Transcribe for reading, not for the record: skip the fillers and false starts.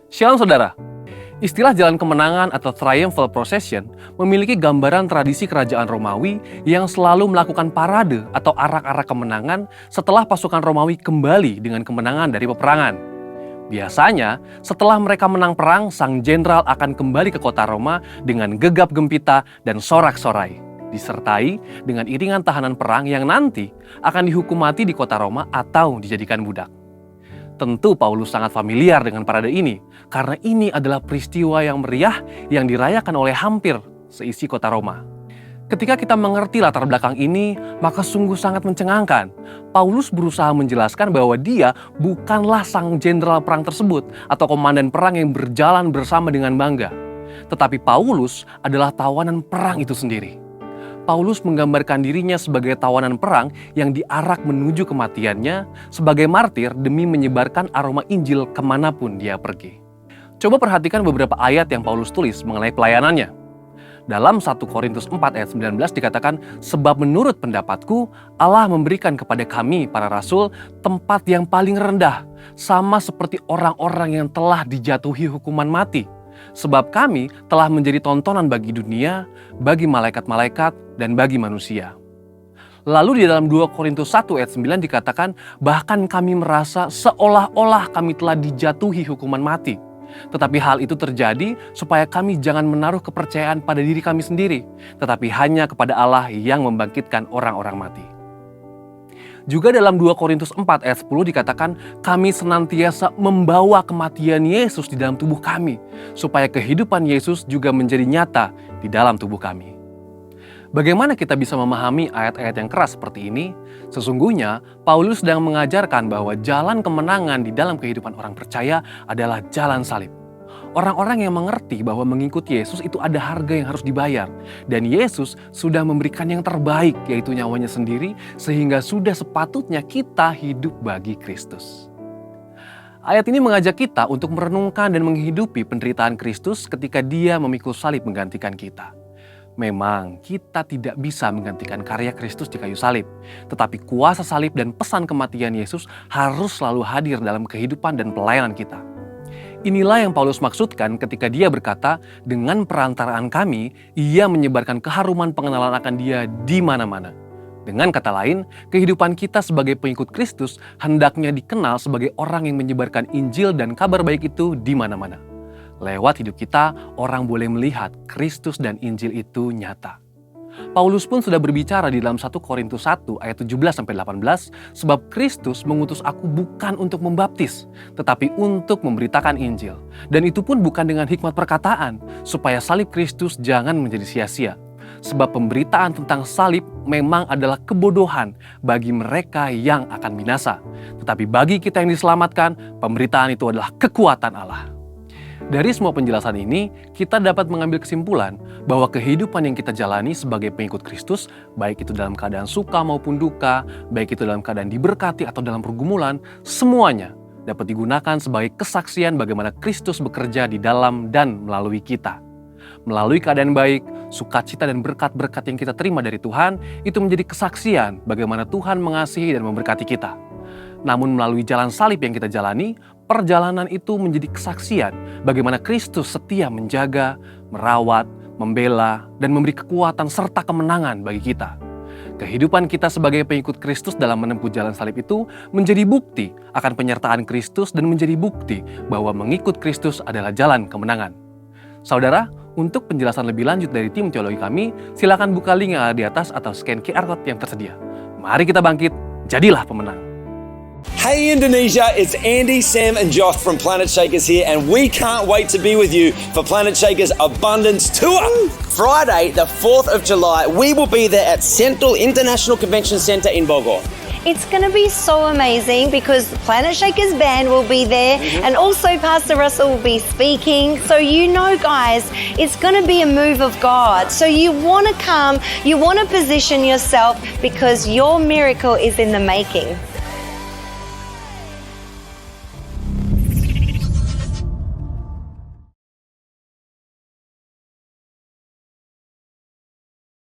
Shalom saudara. Istilah jalan kemenangan atau triumphal procession memiliki gambaran tradisi kerajaan Romawi yang selalu melakukan parade atau arak-arak kemenangan setelah pasukan Romawi kembali dengan kemenangan dari peperangan. Biasanya, setelah mereka menang perang, sang jenderal akan kembali ke kota Roma dengan gegap gempita dan sorak-sorai, disertai dengan iringan tahanan perang yang nanti akan dihukum mati di kota Roma atau dijadikan budak. Tentu Paulus sangat familiar dengan parade ini, karena ini adalah peristiwa yang meriah yang dirayakan oleh hampir seisi kota Roma. Ketika kita mengerti latar belakang ini, maka sungguh sangat mencengangkan. Paulus berusaha menjelaskan bahwa dia bukanlah sang jenderal perang tersebut atau komandan perang yang berjalan bersama dengan bangga. Tetapi Paulus adalah tawanan perang itu sendiri. Paulus menggambarkan dirinya sebagai tawanan perang yang diarak menuju kematiannya sebagai martir demi menyebarkan aroma Injil kemanapun dia pergi. Coba perhatikan beberapa ayat yang Paulus tulis mengenai pelayanannya. Dalam 1 Korintus 4 ayat 19 dikatakan, sebab menurut pendapatku Allah memberikan kepada kami para rasul tempat yang paling rendah, sama seperti orang-orang yang telah dijatuhi hukuman mati. Sebab kami telah menjadi tontonan bagi dunia, bagi malaikat-malaikat, dan bagi manusia. Lalu di dalam 2 Korintus 1 ayat 9 dikatakan, bahkan kami merasa seolah-olah kami telah dijatuhi hukuman mati. Tetapi hal itu terjadi supaya kami jangan menaruh kepercayaan pada diri kami sendiri, tetapi hanya kepada Allah yang membangkitkan orang-orang mati. Juga dalam 2 Korintus 4 ayat 10 dikatakan, kami senantiasa membawa kematian Yesus di dalam tubuh kami, supaya kehidupan Yesus juga menjadi nyata di dalam tubuh kami. Bagaimana kita bisa memahami ayat-ayat yang keras seperti ini? Sesungguhnya, Paulus sedang mengajarkan bahwa jalan kemenangan di dalam kehidupan orang percaya adalah jalan salib. Orang-orang yang mengerti bahwa mengikuti Yesus itu ada harga yang harus dibayar. Dan Yesus sudah memberikan yang terbaik, yaitu nyawanya sendiri, sehingga sudah sepatutnya kita hidup bagi Kristus. Ayat ini mengajak kita untuk merenungkan dan menghidupi penderitaan Kristus ketika Dia memikul salib menggantikan kita. Memang kita tidak bisa menggantikan karya Kristus di kayu salib, tetapi kuasa salib dan pesan kematian Yesus harus selalu hadir dalam kehidupan dan pelayanan kita. Inilah yang Paulus maksudkan ketika dia berkata, dengan perantaraan kami, ia menyebarkan keharuman pengenalan akan Dia di mana-mana. Dengan kata lain, kehidupan kita sebagai pengikut Kristus hendaknya dikenal sebagai orang yang menyebarkan Injil dan kabar baik itu di mana-mana. Lewat hidup kita, orang boleh melihat Kristus dan Injil itu nyata. Paulus pun sudah berbicara di dalam 1 Korintus 1 ayat 17-18, sebab Kristus mengutus aku bukan untuk membaptis, tetapi untuk memberitakan Injil. Dan itu pun bukan dengan hikmat perkataan, supaya salib Kristus jangan menjadi sia-sia. Sebab pemberitaan tentang salib memang adalah kebodohan bagi mereka yang akan binasa. Tetapi bagi kita yang diselamatkan, pemberitaan itu adalah kekuatan Allah. Dari semua penjelasan ini, kita dapat mengambil kesimpulan bahwa kehidupan yang kita jalani sebagai pengikut Kristus, baik itu dalam keadaan suka maupun duka, baik itu dalam keadaan diberkati atau dalam pergumulan, semuanya dapat digunakan sebagai kesaksian bagaimana Kristus bekerja di dalam dan melalui kita. Melalui keadaan baik, sukacita dan berkat-berkat yang kita terima dari Tuhan, itu menjadi kesaksian bagaimana Tuhan mengasihi dan memberkati kita. Namun melalui jalan salib yang kita jalani, perjalanan itu menjadi kesaksian bagaimana Kristus setia menjaga, merawat, membela, dan memberi kekuatan serta kemenangan bagi kita. Kehidupan kita sebagai pengikut Kristus dalam menempuh jalan salib itu menjadi bukti akan penyertaan Kristus dan menjadi bukti bahwa mengikut Kristus adalah jalan kemenangan. Saudara, untuk penjelasan lebih lanjut dari tim teologi kami, silakan buka link yang ada di atas atau scan QR Code yang tersedia. Mari kita bangkit, jadilah pemenang. Hey Indonesia, it's Andy, Sam and Josh from Planet Shakers here, and we can't wait to be with you for Planet Shakers Abundance Tour. Friday, the 4th of July, we will be there at Central International Convention Centre in Bogor. It's going to be so amazing because the Planet Shakers band will be there and also Pastor Russell will be speaking. So you know, guys, it's going to be a move of God. So you want to come, you want to position yourself because your miracle is in the making.